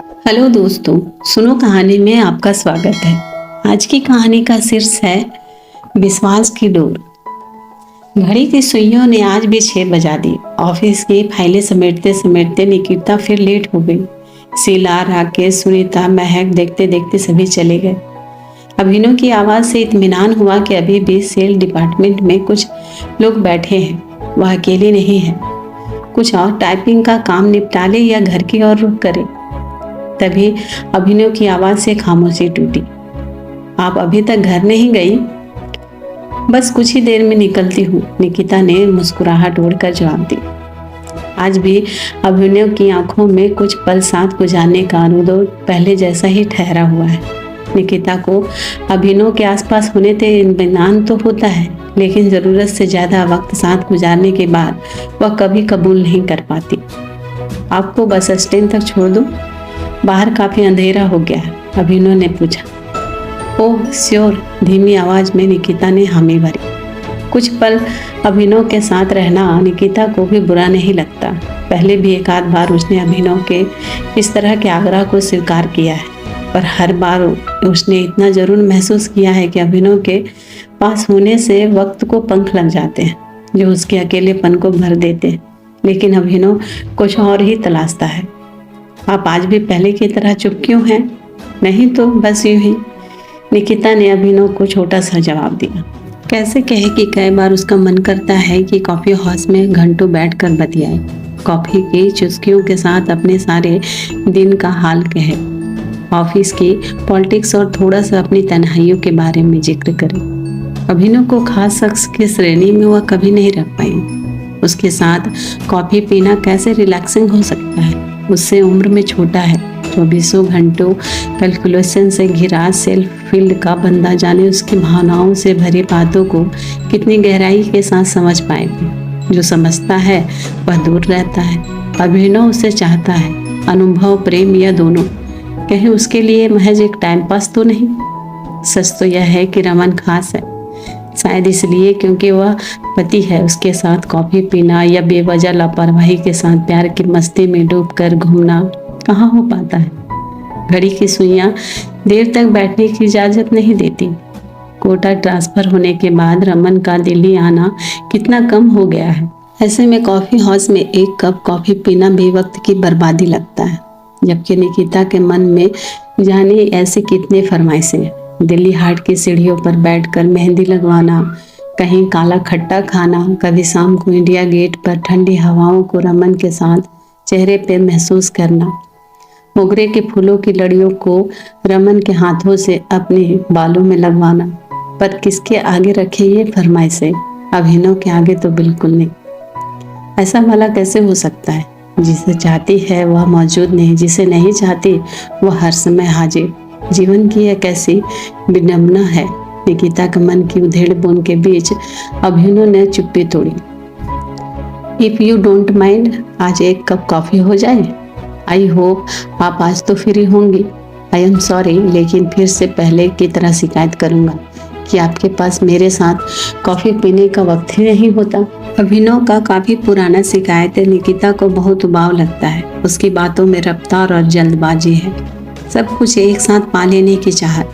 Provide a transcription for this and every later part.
Hello दोस्तों, सुनो कहानी में आपका स्वागत है। आज की कहानी का शीर्ष है विश्वास की डोर। घड़ी की सुइयों ने आज भी 6 बजा दी। ऑफिस की फाइलें समेटते समेटते निकिता फिर लेट हो गई। शीला, राकेश, सुनीता, महक देखते देखते सभी चले गए। अभिनव की आवाज से इत्मीनान हुआ कि अभी भी सेल डिपार्टमेंट में कुछ लोग बैठे हैं, वह अकेले नहीं है। कुछ और टाइपिंग का काम निपटा ले या घर की ओर रुख करे। तभी अभिनव की आवाज से खामोशी टूटी। आप अभी तक घर नहीं गई? बस कुछ ही देर में निकलती हूँ, निकिता ने मुस्कुराहट ओढ़कर जवाब दी। आज भी अभिनव की आंखों में कुछ पल साथ गुजारने का अनुरोध पहले जैसा ही ठहरा हुआ है। निकिता को अभिनव के आसपास होने से इत्मीनान तो होता है, लेकिन जरूरत से ज्यादा वक्त साथ गुजारने के बाद वह कभी कबूल नहीं कर पाती। आपको बस स्टैंड तक छोड़ दूं? बाहर काफी अंधेरा हो गया है, अभिनव ने पूछा। ओह श्योर, धीमी आवाज में निकिता ने हामी भरी। कुछ पल अभिनव के साथ रहना निकिता को भी बुरा नहीं लगता। पहले भी एक आध बार उसने अभिनव के इस तरह के आग्रह को स्वीकार किया है, पर हर बार उसने इतना जरूर महसूस किया है कि अभिनव के पास होने से वक्त को पंख लग जाते हैं जो उसके अकेलेपन को भर देते हैं। लेकिन अभिनव कुछ और ही तलाशता है। आप आज भी पहले की तरह चुप क्यों हैं? नहीं तो बस यूं ही, निकिता ने अभिनव को छोटा सा जवाब दिया। कैसे कहे कि कई बार उसका मन करता है कि कॉफी हाउस में घंटों बैठकर बतियाए, कॉफी की चुस्कियों के साथ अपने सारे दिन का हाल कहे, ऑफिस की पॉलिटिक्स और थोड़ा सा अपनी तन्हाइयों के बारे में जिक्र करे। अभिनव को खास शख्स की श्रेणी में वह कभी नहीं रख पाई। उसके साथ कॉफी पीना कैसे रिलैक्सिंग हो सकता है? उससे उम्र में छोटा है। 24 घंटों कैलकुलेशन से घिरा सेल्फ फील्ड का बंदा जाने उसकी भावनाओं से भरी बातों को कितनी गहराई के साथ समझ पाएगा। जो समझता है वह दूर रहता है। अभिनव उसे चाहता है, अनुभव, प्रेम या दोनों। कहीं उसके लिए महज एक टाइम पास तो नहीं। सच तो यह है कि रमन खास है, शायद इसलिए क्योंकि वह पति है। उसके साथ कॉफी पीना या बेवजह लापरवाही के साथ प्यार की मस्ती में डूबकर घूमना कहाँ हो पाता है। घड़ी की सुइयां देर तक बैठने की इजाजत नहीं देती। कोटा ट्रांसफर होने के बाद रमन का दिल्ली आना कितना कम हो गया है। ऐसे में कॉफी हाउस में एक कप कॉफी पीना बेवक्त की बर्बादी लगता है। जबकि निकिता के मन में जाने ऐसे कितने फरमाइशें। दिल्ली हाट की सीढ़ियों पर बैठकर मेहंदी लगवाना, कहीं काला खट्टा खाना, कभी शाम को इंडिया गेट पर ठंडी हवाओं को रमन के साथ चेहरे पे महसूस करना, मोगरे के फूलों की लड़ियों को रमन के हाथों से अपने बालों में लगवाना। पर किसके आगे रखे ये फरमाइशें? अभिनव के आगे तो बिल्कुल नहीं। ऐसा भला कैसे हो सकता है? जिसे चाहती है वह मौजूद नहीं, जिसे नहीं चाहती वह हर समय हाजिर। जीवन की एक ऐसी विडंबना है। निकिता के मन की उधेड़ बुन के बीच अभिनव ने चुप्पी तोड़ी। इफ यू डोंट माइंड, आज एक कप कॉफी हो जाए? आई होप आप आज तो फ्री होंगी। आई एम सॉरी, लेकिन फिर से पहले की तरह शिकायत करूंगा कि आपके पास मेरे साथ कॉफी पीने का वक्त ही नहीं होता। अभिनव का काफी पुराना शिकायत निकिता को बहुत उबाऊ लगता है। उसकी बातों में रफ्तार और जल्दबाजी है। सब कुछ एक साथ पा लेने की चाहत।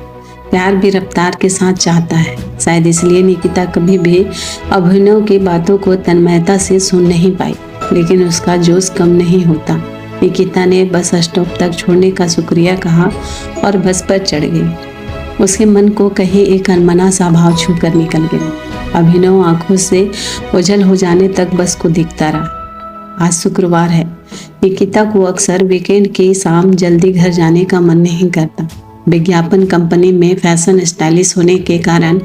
प्यार भी रफ्तार के साथ चाहता है। शायद इसलिए निकिता कभी भी अभिनव की बातों को तन्मयता से सुन नहीं पाई। लेकिन उसका जोश कम नहीं होता। निकिता ने बस स्टॉप तक छोड़ने का शुक्रिया कहा और बस पर चढ़ गई। उसके मन को कहीं एक अनमना सा भाव छू कर निकल गया। अभिनव आंखों से ओझल हो जाने तक बस को दिखता रहा। आज शुक्रवार है। निकिता को अक्सर वीकेंड की शाम जल्दी घर जाने का मन नहीं करता। विज्ञापन कंपनी में फैशन स्टाइलिश होने के कारण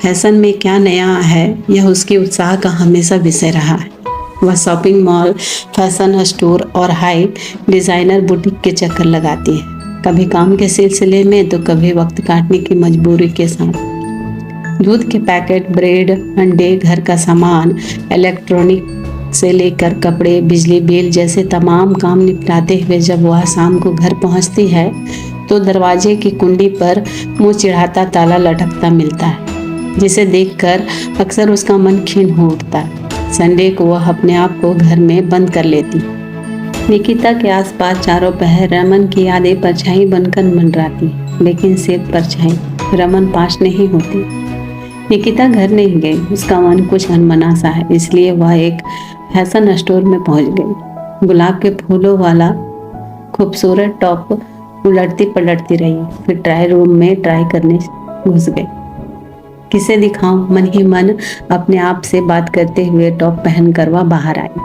फैशन में क्या नया है यह उसके उत्साह का हमेशा विषय रहा है। वह शॉपिंग मॉल, फैशन स्टोर और हाई डिजाइनर बुटीक के चक्कर लगाती है, कभी काम के सिलसिले में तो कभी वक्त काटने की मजबूरी के साथ। दूध के पैकेट, ब्रेड, अंडे, घर का सामान, इलेक्ट्रॉनिक से लेकर कपड़े, बिजली बिल जैसे तमाम काम निपटाते हुए जब वह शाम को घर पहुंचती है तो दरवाजे की कुंडी पर मुंह चिढ़ाता ताला लटकता मिलता है, जिसे देखकर अक्सर उसका मन खिन्न हो उठता है। संडे को वह अपने आप को घर में बंद कर लेती। निकिता के आसपास चारों पहर रमन की यादें परछाई बनकर मंडराती, लेकिन सिर्फ परछाई, रमन पास नहीं होती। निकिता घर नहीं गई, उसका मन कुछ अनमना सा है, इसलिए वह एक फैशन स्टोर में पहुंच गई। गुलाब के फूलों वाला खूबसूरत टॉप उलटती पलटती रही, फिर ट्रायल रूम में ट्राई करने घुस गई। किसे दिखाऊं, मन ही मन अपने आप से बात करते हुए टॉप पहनकर वह बाहर आई।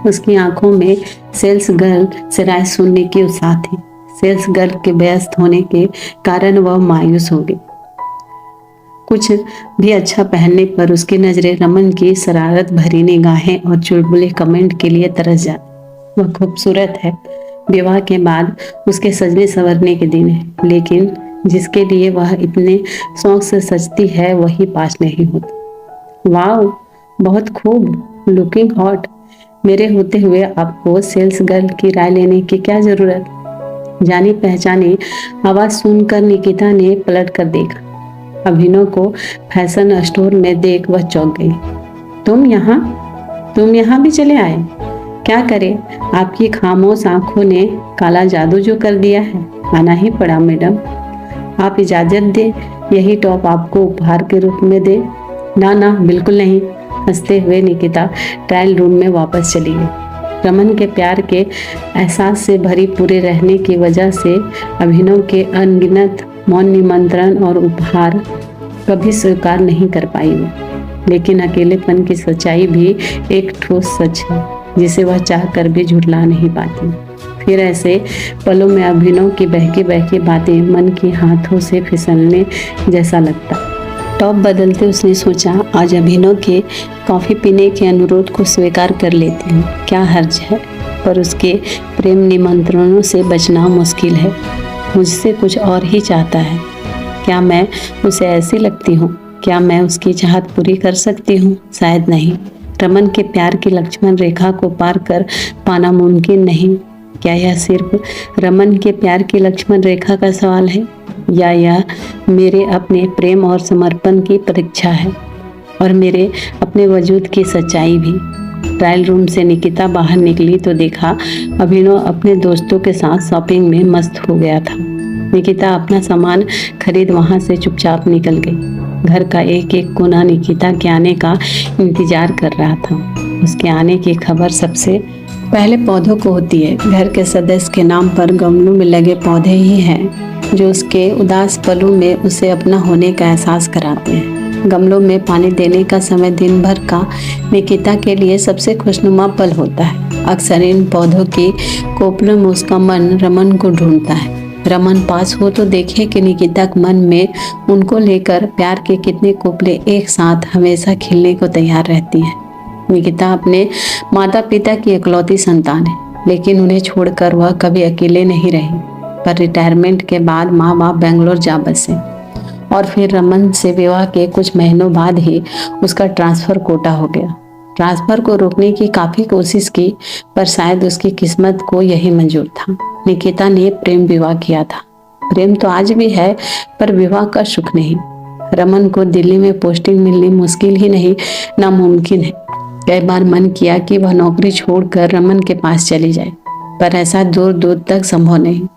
उसकी आंखों में सेल्स गर्ल से राय सुनने की उत्साह थी। सेल्स गर्ल के व्यस्त होने के कारण वह मायूस हो गई। कुछ भी अच्छा पहनने पर उसकी नजरें रमन की शरारत भरी निगाहें और चुलबुले कमेंट के लिए तरस जाती। वह खूबसूरत है, विवाह के बाद उसके सजने संवरने के दिन है, लेकिन जिसके लिए वह इतने शौक से सजती है वही पास नहीं होता। वाह, बहुत खूब, लुकिंग हॉट। मेरे होते हुए आपको सेल्स गर्ल की राय लेने की क्या जरूरत? जानी पहचानी आवाज सुनकर निकिता ने पलट कर देखा। अभिनव को फैशन स्टोर में देख वह चौंक गई। तुम यहाँ भी चले आए? क्या करे, आपकी खामोश आंखों ने काला जादू जो कर दिया है। आना ही पड़ा मैडम। आप इजाजत दे, यही टॉप आपको उपहार के रूप में दे। ना, बिल्कुल नहीं। हंसते हुए निकिता ट्रायल रूम में वापस चली गई। रमन के प्यार के एहसास से भरी पूरे रहने की वजह से अभिनव के अनगिनत मौन निमंत्रण और उपहार कभी स्वीकार नहीं कर पाई वो। लेकिन अकेलेपन की सच्चाई भी एक ठोस सच है जिसे वह चाहकर भी झुठला नहीं पाती। फिर ऐसे पलों में अभिनव की बहकी बहकी बातें मन की हाथों से फिसलने जैसा लगता। टॉप बदलते उसने सोचा, आज अभिनव के कॉफी पीने के अनुरोध को स्वीकार कर लेती हूँ, क्या हर्ज है। पर उसके प्रेम निमंत्रणों से बचना मुश्किल है। मुझसे कुछ और ही चाहता है। क्या मैं उसे ऐसी लगती हूँ? क्या मैं उसकी चाहत पूरी कर सकती हूँ? शायद नहीं। रमन के प्यार की लक्ष्मण रेखा को पार कर पाना मुमकिन नहीं। क्या यह सिर्फ रमन के प्यार की लक्ष्मण रेखा का सवाल है, या यह मेरे अपने प्रेम और समर्पण की परीक्षा है, और मेरे अपने वजूद की सच्चाई भी। ट्रायल रूम से निकिता बाहर निकली तो देखा अभिनव अपने दोस्तों के साथ शॉपिंग में मस्त हो गया था। निकिता अपना सामान खरीद वहां से चुपचाप निकल गई। घर का एक एक कोना निकिता के आने का इंतजार कर रहा था। उसके आने की खबर सबसे पहले पौधों को होती है। घर के सदस्य के नाम पर गमलों में लगे पौधे ही हैं जो उसके उदास पलों में उसे अपना होने का एहसास कराते हैं। गमलों में पानी देने का समय दिन भर का निकिता के लिए सबसे खुशनुमा पल होता है। अक्सर इन पौधों की कोपलों में उसका मन रमन को ढूंढता है। रमन पास हो तो देखे कि निकिता के मन में उनको लेकर प्यार के कितने कोपले एक साथ हमेशा खिलने को तैयार रहती हैं। निकिता अपने माता पिता की इकलौती संतान है, लेकिन उन्हें छोड़कर वह कभी अकेले नहीं रही। पर रिटायरमेंट के बाद माँ बाप बेंगलोर जा बसे और फिर रमन से विवाह के कुछ महीनों बाद ही उसका ट्रांसफर कोटा हो गया। ट्रांसफर को रोकने की काफी कोशिश की, पर शायद उसकी किस्मत को यही मंजूर था। निकिता ने प्रेम विवाह किया था। प्रेम तो आज भी है, पर विवाह का सुख नहीं। रमन को दिल्ली में पोस्टिंग मिलनी मुश्किल ही नहीं, नामुमकिन है। कई बार मन किया कि वह नौकरी छोड़कर रमन के पास चली जाए, पर ऐसा दूर दूर तक संभव नहीं।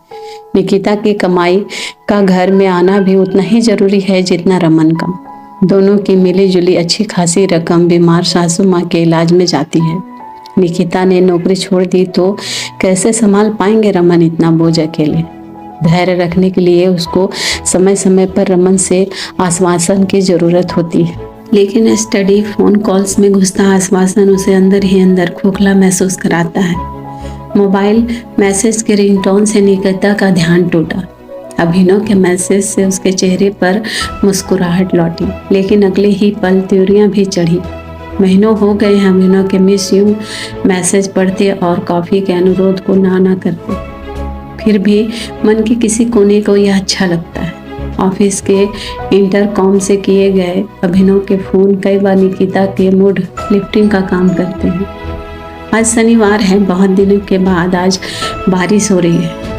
निकिता की कमाई का घर में आना भी उतना ही जरूरी है जितना रमन का। दोनों की मिली जुली अच्छी खासी रकम बीमार सासू माँ के इलाज में जाती है। निकिता ने नौकरी छोड़ दी तो कैसे संभाल पाएंगे रमन इतना बोझ अकेले। धैर्य रखने के लिए उसको समय समय पर रमन से आश्वासन की जरूरत होती है, लेकिन स्टडी फोन कॉल्स में घुसता आश्वासन उसे अंदर ही अंदर खोखला महसूस कराता है। मोबाइल मैसेज के रिंगटोन से निकिता का ध्यान टूटा। अभिनव के मैसेज से उसके चेहरे पर मुस्कुराहट लौटी, लेकिन अगले ही पल त्योरियां भी चढ़ी। महीनों हो गए हैं अभिनव के मिस यू मैसेज पढ़ते और कॉफी के अनुरोध को ना करते। फिर भी मन के किसी कोने को यह अच्छा लगता है। ऑफिस के इंटरकॉम से किए गए अभिनव के फोन कई बार निकिता के मूड लिफ्टिंग का काम करते हैं। आज शनिवार है, बहुत दिनों के बाद आज बारिश हो रही है।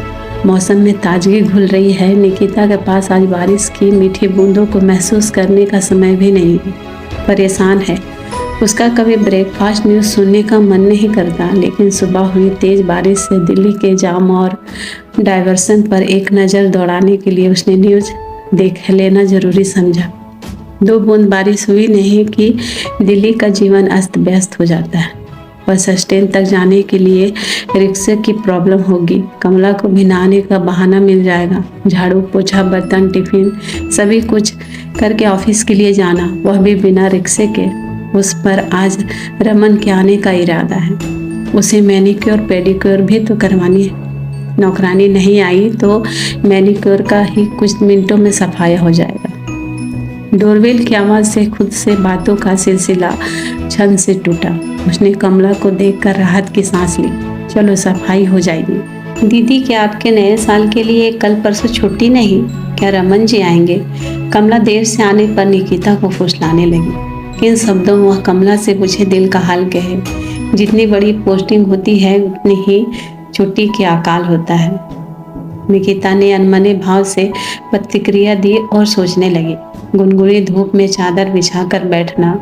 मौसम में ताजगी घुल रही है। निकिता के पास आज बारिश की मीठी बूंदों को महसूस करने का समय भी नहीं है। परेशान है, उसका कभी ब्रेकफास्ट न्यूज़ सुनने का मन नहीं करता, लेकिन सुबह हुई तेज़ बारिश से दिल्ली के जाम और डाइवर्सन पर एक नज़र दौड़ाने के लिए उसने न्यूज़ देख लेना ज़रूरी समझा। 2 बूंद बारिश हुई नहीं कि दिल्ली का जीवन अस्त व्यस्त हो जाता है। बस स्टैंड तक जाने के लिए रिक्शे की प्रॉब्लम होगी, कमला को भी नहाने का बहाना मिल जाएगा, झाड़ू पोछा बर्तन टिफिन सभी कुछ करके ऑफिस के लिए जाना, वह भी बिना रिक्शे के। उस पर आज रमन के आने का इरादा है। उसे मैनिक्योर पेडिक्योर भी तो करवानी है। नौकरानी नहीं आई तो मैनिक्योर का ही कुछ मिनटों में सफाया हो जाएगा। डोरबेल की आवाज़ से खुद से बातों का सिलसिला छन से टूटा। उसने कमला को देखकर राहत की सांस ली। चलो सफाई हो जाएगी। दीदी, क्या आपके नए साल के लिए कल परसों छुट्टी नहीं? क्या रमन जी आएंगे? कमला देर से आने पर निकिता को फुसलाने लगी। किन शब्दों में वह कमला से पूछे दिल का हाल कहे। जितनी बड़ी पोस्टिंग होती है उतनी ही छुट्टी के अकाल होता है। निकिता ने अनमने भाव से प्रतिक्रिया दी और सोचने लगी। गुनगुनी धूप में चादर बिछाकर बैठना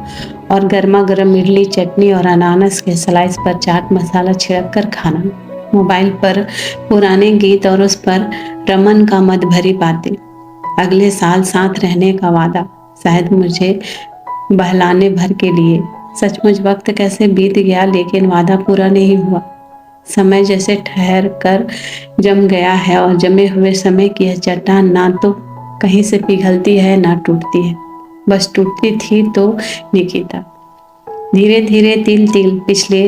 और गर्मा गर्म इडली चटनी और अनानास के स्लाइस पर चाट मसाला छिड़क कर खाना, मोबाइल पर पुराने गीत और उस पर रमन का मद भरी बातें, अगले साल साथ रहने का वादा, शायद मुझे बहलाने भर के लिए। सचमुच वक्त कैसे बीत गया, लेकिन वादा पूरा नहीं हुआ। समय जैसे ठहर कर जम गया है और जमे हुए समय की यह चट्टान ना तो कहीं से पिघलती है ना टूटती है। बस टूटती थी तो निकिता। धीरे धीरे तिल तिल पिछले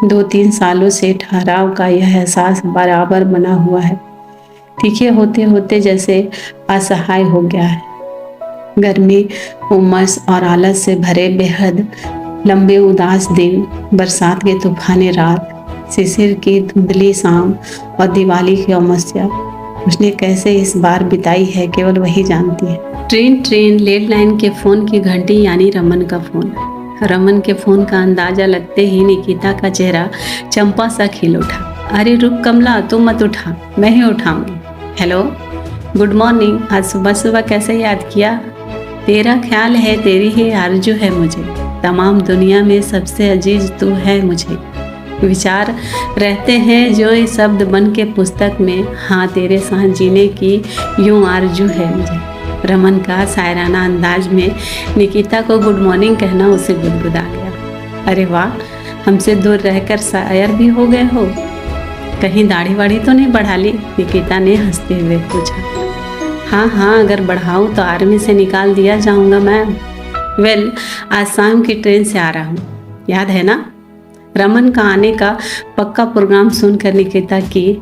2-3 सालों से ठहराव का यह एहसास बराबर बना हुआ है। तीखे होते होते जैसे असहाय हो गया है। गर्मी, उमस और आलस से भरे बेहद लंबे उदास दिन, बरसात के तूफानी रात, शिशिर की धुंधली शाम और दिवाली की अमावस्या उसने कैसे इस बार बिताई है केवल वही जानती है। ट्रेन लैंडलाइन के फोन की घंटी, यानी रमन का फोन। रमन के फोन का अंदाजा लगते ही निकिता का चेहरा चंपा सा खिल उठा। अरे रुक कमला, तुम मत उठा, मैं ही उठाऊंगी। Hello, good morning. आज सुबह सुबह कैसे याद किया? तेरा ख्याल है, तेरी ही आरज़ू है मुझे। तमाम दुनिया में सबसे अजीज तू है मुझे। विचार रहते हैं जो इस शब्द बन के पुस्तक में, हाँ तेरे साथ जीने की यूं आरज़ू है मुझे। रमन का शायराना अंदाज में निकिता को गुड मॉर्निंग कहना उसे गुदगुदा गया। अरे वाह, हमसे दूर रहकर शायर भी हो गए हो। कहीं दाढ़ी वाढ़ी तो नहीं बढ़ा ली? निकिता ने हंसते हुए पूछा। हाँ, अगर बढ़ाऊँ तो आर्मी से निकाल दिया जाऊँगा मैम। वेल, आज शाम की ट्रेन से आ रहा हूँ, याद है ना? रमन का आने का पक्का प्रोग्राम सुनकर निकिता की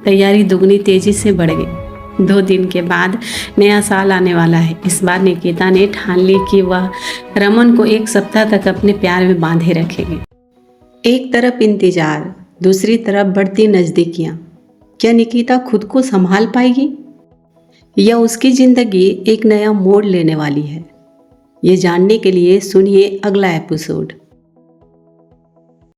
तैयारी दुगनी तेजी से बढ़ गई। 2 दिन के बाद नया साल आने वाला है। इस बार निकिता ने ठान ली कि वह रमन को 1 सप्ताह तक अपने प्यार में बांधे रखेगी। एक तरफ इंतजार, दूसरी तरफ बढ़ती नज़दीकियाँ। क्या निकिता खुद को संभाल पाएगी या उसकी ज़िंदगी एक नया मोड़ लेने वाली है? ये जानने के लिए सुनिए अगला एपिसोड।